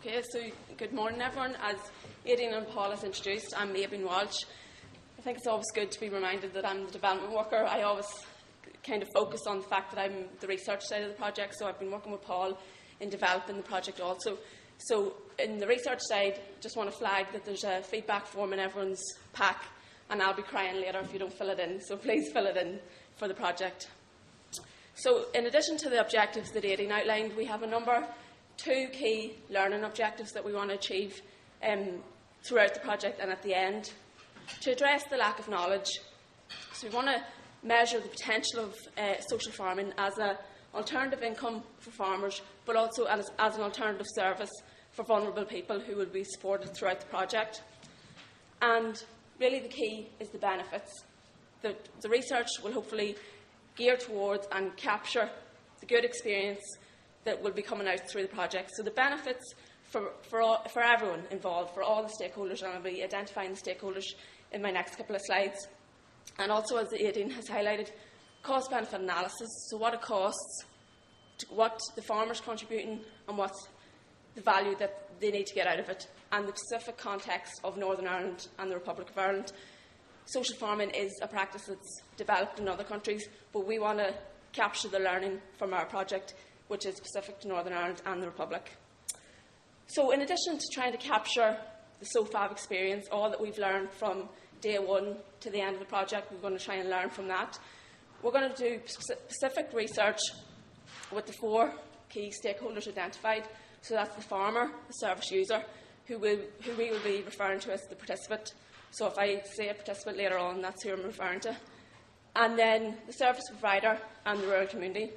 Okay, so good morning everyone. As Aoibeann and Paul has introduced, I'm Aoibeann Walsh. I think it's always good to be reminded that I'm the development worker. I always kind of focus on the fact that I'm the research side of the project, so I've been working with Paul in developing the project also. So in the research side, just want to flag that there's a feedback form in everyone's pack, and I'll be crying later if you don't fill it in, so please fill it in for the project. So in addition to the objectives that Aoibeann outlined, we have two key learning objectives that we want to achieve throughout the project and at the end. To address the lack of knowledge, so we want to measure the potential of social farming as an alternative income for farmers, but also as an alternative service for vulnerable people who will be supported throughout the project. And really the key is the benefits. The research will hopefully gear towards and capture the good experience that will be coming out through the project. So the benefits for everyone involved, for all the stakeholders, and I'll be identifying the stakeholders in my next couple of slides. And also, as Aoibeann has highlighted, cost-benefit analysis, so what it costs, what the farmers contributing, and what's the value that they need to get out of it, and the specific context of Northern Ireland and the Republic of Ireland. Social farming is a practice that's developed in other countries, but we want to capture the learning from our project, which is specific to Northern Ireland and the Republic. So in addition to trying to capture the Sofab experience, all that we've learned from day one to the end of the project, we're going to try and learn from that. We're going to do specific research with the four key stakeholders identified. So that's the farmer, the service user, who we will be referring to as the participant. So if I say a participant later on, that's who I'm referring to. And then the service provider and the rural community.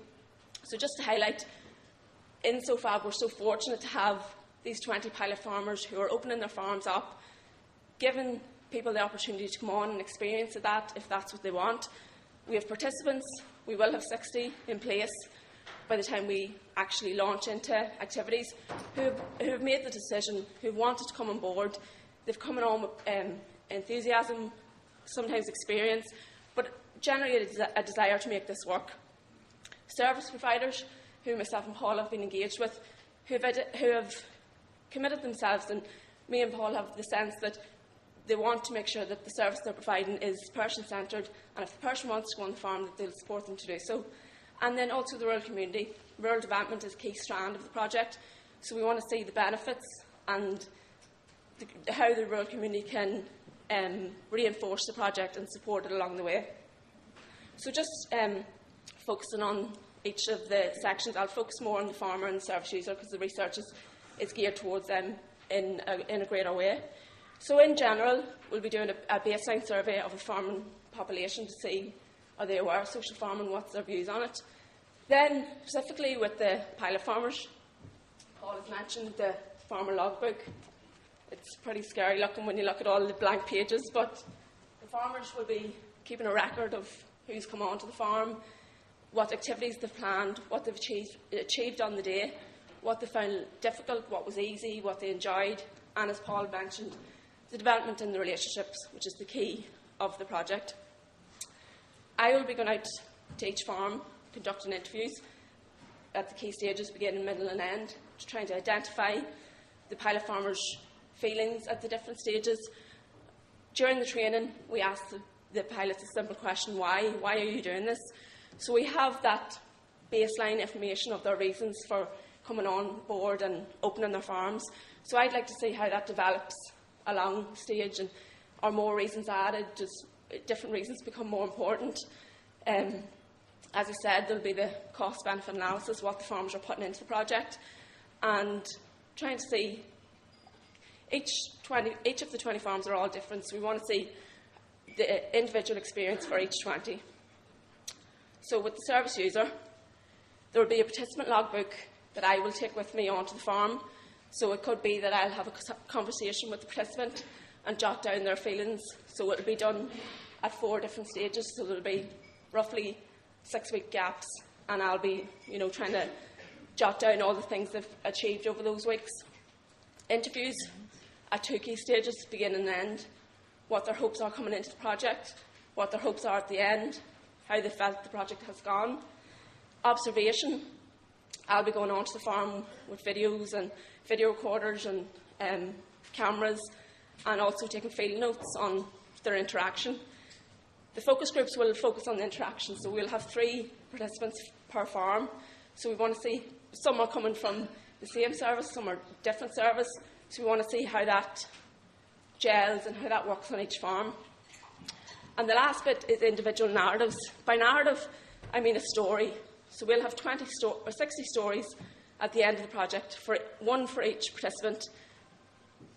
So just to highlight, in Sofab we're so fortunate to have these 20 pilot farmers who are opening their farms up, giving people the opportunity to come on and experience that if that's what they want. We have participants, we will have 60 in place by the time we actually launch into activities, who have made the decision, who wanted to come on board. They've come on with enthusiasm, sometimes experience, but generally a desire to make this work. Service providers, who myself and Paul have been engaged with, who have committed themselves, and me and Paul have the sense that they want to make sure that the service they're providing is person-centred, and if the person wants to go on the farm, that they'll support them to do so. And then also the rural community. Rural development is a key strand of the project, so we want to see the benefits and how the rural community can reinforce the project and support it along the way. So just focusing on each of the sections, I'll focus more on the farmer and the service user because the research is geared towards them in a greater way. So in general, we'll be doing a baseline survey of the farming population to see are they aware of social farming, what's their views on it. Then, specifically with the pilot farmers, Paul has mentioned the farmer logbook. It's pretty scary looking when you look at all the blank pages, but the farmers will be keeping a record of who's come onto the farm, what activities they've planned, what they've achieved on the day, what they found difficult, what was easy, what they enjoyed, and as Paul mentioned, the development in the relationships, which is the key of the project. I will be going out to each farm, conducting interviews at the key stages, beginning, middle and end, trying to identify the pilot farmers' feelings at the different stages. During the training, we asked the pilots a simple question: why? Why are you doing this? So we have that baseline information of their reasons for coming on board and opening their farms. So I'd like to see how that develops along the stage, and are more reasons added, just different reasons become more important. As I said, there'll be the cost-benefit analysis, what the farmers are putting into the project, and trying to see each of the 20 farms are all different, so we want to see the individual experience for each 20. So with the service user, there will be a participant logbook that I will take with me onto the farm. So it could be that I'll have a conversation with the participant and jot down their feelings. So it will be done at 4 different stages. So there will be roughly 6-week gaps, and I'll be, trying to jot down all the things they've achieved over those weeks. Interviews at 2 key stages, beginning and end. What their hopes are coming into the project, what their hopes are at the end, how they felt the project has gone. Observation I'll be going onto the farm with videos and video recorders and cameras, and also taking field notes on their interaction. The focus groups will focus on the interaction, so we'll have 3 participants per farm. So we want to see, some are coming from the same service, some are different service, so we want to see how that gels and how that works on each farm. And the last bit is individual narratives. By narrative, I mean a story. So we'll have 60 stories at the end of the project, one for each participant,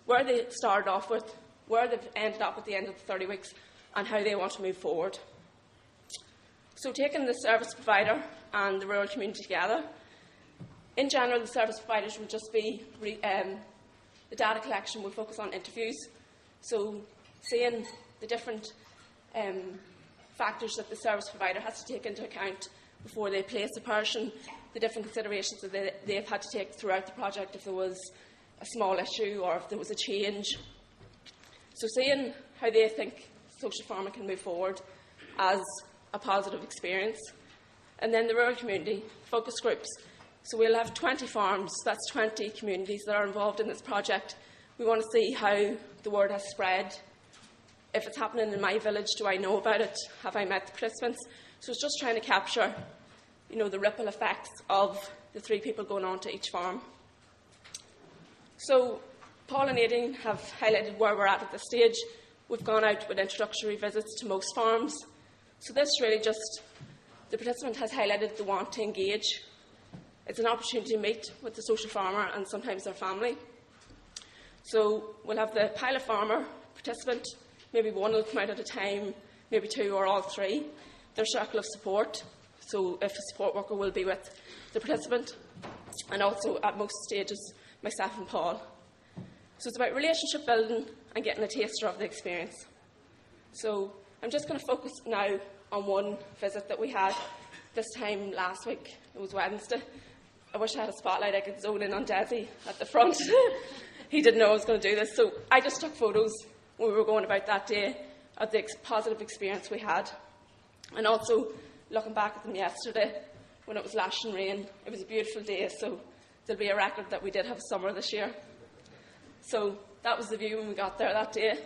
where they started off with, where they've ended up at the end of the 30 weeks, and how they want to move forward. So taking the service provider and the rural community together, in general the service providers will just be, the data collection will focus on interviews, so seeing the different factors that the service provider has to take into account before they place a person, the different considerations that they've had to take throughout the project if there was a small issue or if there was a change. So seeing how they think social farming can move forward as a positive experience. And then the rural community focus groups. So we'll have 20 farms, that's 20 communities that are involved in this project. We want to see how the word has spread. If it's happening in my village, do I know about it? Have I met the participants? So it's just trying to capture, the ripple effects of the 3 people going on to each farm. So Paul and Aoibeann have highlighted where we're at this stage. We've gone out with introductory visits to most farms. So this really just, the participant has highlighted the want to engage. It's an opportunity to meet with the social farmer and sometimes their family. So we'll have the pilot farmer participant, maybe one will come out at a time, maybe 2 or all 3. Their circle of support, so if a support worker will be with the participant, and also at most stages, myself and Paul. So it's about relationship building and getting a taster of the experience. So I'm just going to focus now on one visit that we had this time last week. It was Wednesday. I wish I had a spotlight I could zone in on Desi at the front. He didn't know I was going to do this. So I just took photos when we were going about that day of the positive experience we had. And also looking back at them yesterday when it was lashing rain. It was a beautiful day, so there'll be a record that we did have summer this year. So that was the view when we got there that day.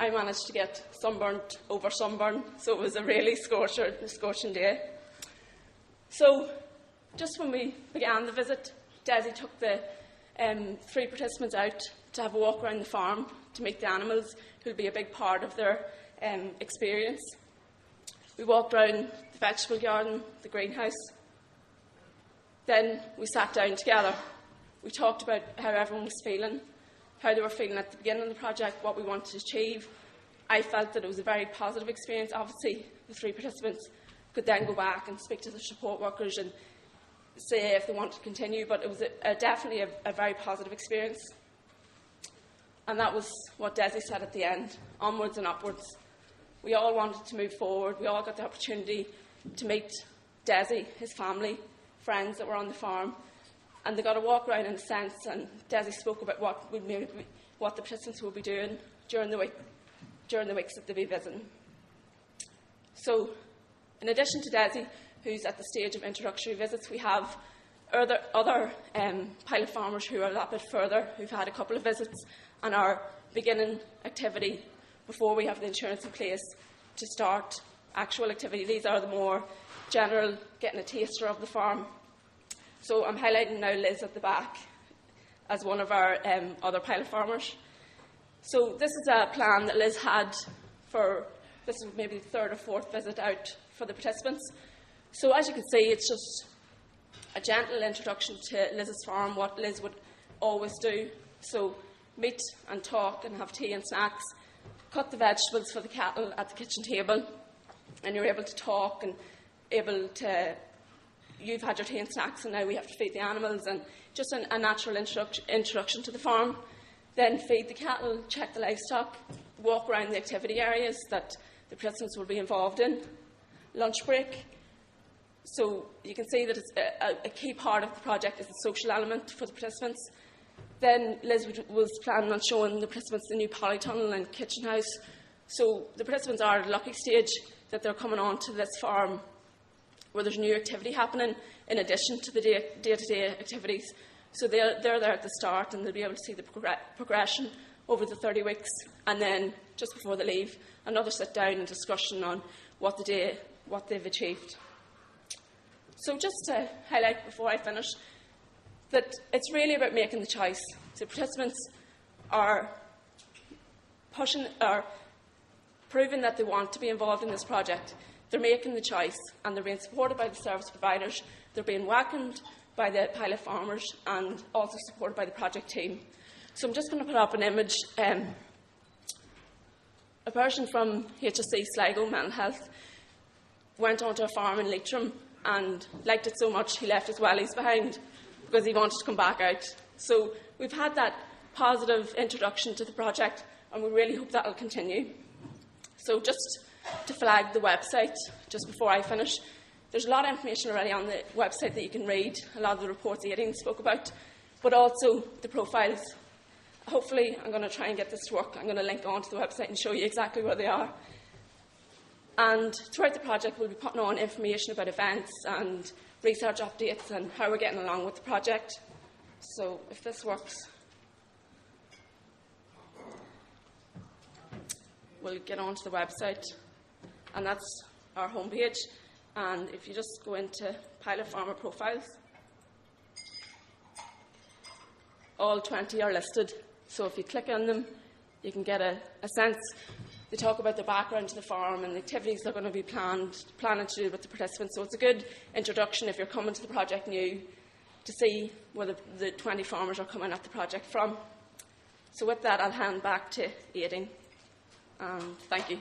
I managed to get sunburnt over sunburn, so it was a really scorching day. So just when we began the visit, Desi took the 3 participants out to have a walk around the farm to meet the animals, who'll be a big part of their experience. We walked around the vegetable garden, the greenhouse. Then we sat down together. We talked about how everyone was feeling, how they were feeling at the beginning of the project, what we wanted to achieve. I felt that it was a very positive experience. Obviously, the 3 participants could then go back and speak to the support workers and say if they wanted to continue, but it was definitely a very positive experience. And that was what Desi said at the end, onwards and upwards. We all wanted to move forward. We all got the opportunity to meet Desi, his family, friends that were on the farm, and they got a walk around in a sense, and Desi spoke about what the participants will be doing during the weeks that they'll be visiting. So, in addition to Desi, who's at the stage of introductory visits, we have other pilot farmers who are a lot bit further, who've had a couple of visits and are beginning activity before we have the insurance in place to start actual activity. These are the more general, getting a taster of the farm. So I'm highlighting now Liz at the back as one of our other pilot farmers. So this is a plan that Liz had for, this is maybe the 3rd or 4th visit out for the participants. So as you can see, it's just a gentle introduction to Liz's farm, what Liz would always do. So meet and talk and have tea and snacks, cut the vegetables for the cattle at the kitchen table, and you're able to talk and able to, you've had your tea and snacks and now we have to feed the animals, and just a natural introduction to the farm. Then feed the cattle, check the livestock, walk around the activity areas that the participants will be involved in. Lunch break. So you can see that it's a key part of the project is the social element for the participants. Then Liz was planning on showing the participants the new polytunnel and kitchen house. So the participants are at a lucky stage that they're coming on to this farm where there's new activity happening. in addition to the day-to-day activities. So they're there at the start, and they'll be able to see the progression over the 30 weeks, and then just before they leave, another sit-down and discussion on what they've achieved. So just to highlight before I finish, that it's really about making the choice. So participants are proving that they want to be involved in this project. They're making the choice, and they're being supported by the service providers. They're being welcomed by the pilot farmers and also supported by the project team. So I'm just going to put up an image. A person from HSC Sligo Mental Health went onto a farm in Leitrim and liked it so much he left his wellies behind because he wanted to come back out. So we've had that positive introduction to the project, and we really hope that will continue. So just to flag the website, just before I finish, there's a lot of information already on the website that you can read, a lot of the reports Aoibeann spoke about, but also the profiles. Hopefully, I'm going to try and get this to work. I'm going to link onto the website and show you exactly where they are. And throughout the project, we'll be putting on information about events and research updates and how we're getting along with the project. So if this works, we'll get onto the website, and that's our homepage. And if you just go into pilot farmer profiles, all 20 are listed. So if you click on them, you can get a sense. They talk about the background to the farm and the activities they're going to be planning to do with the participants. So it's a good introduction if you're coming to the project new to see where the 20 farmers are coming at the project from. So with that, I'll hand back to Aoibeann. Thank you.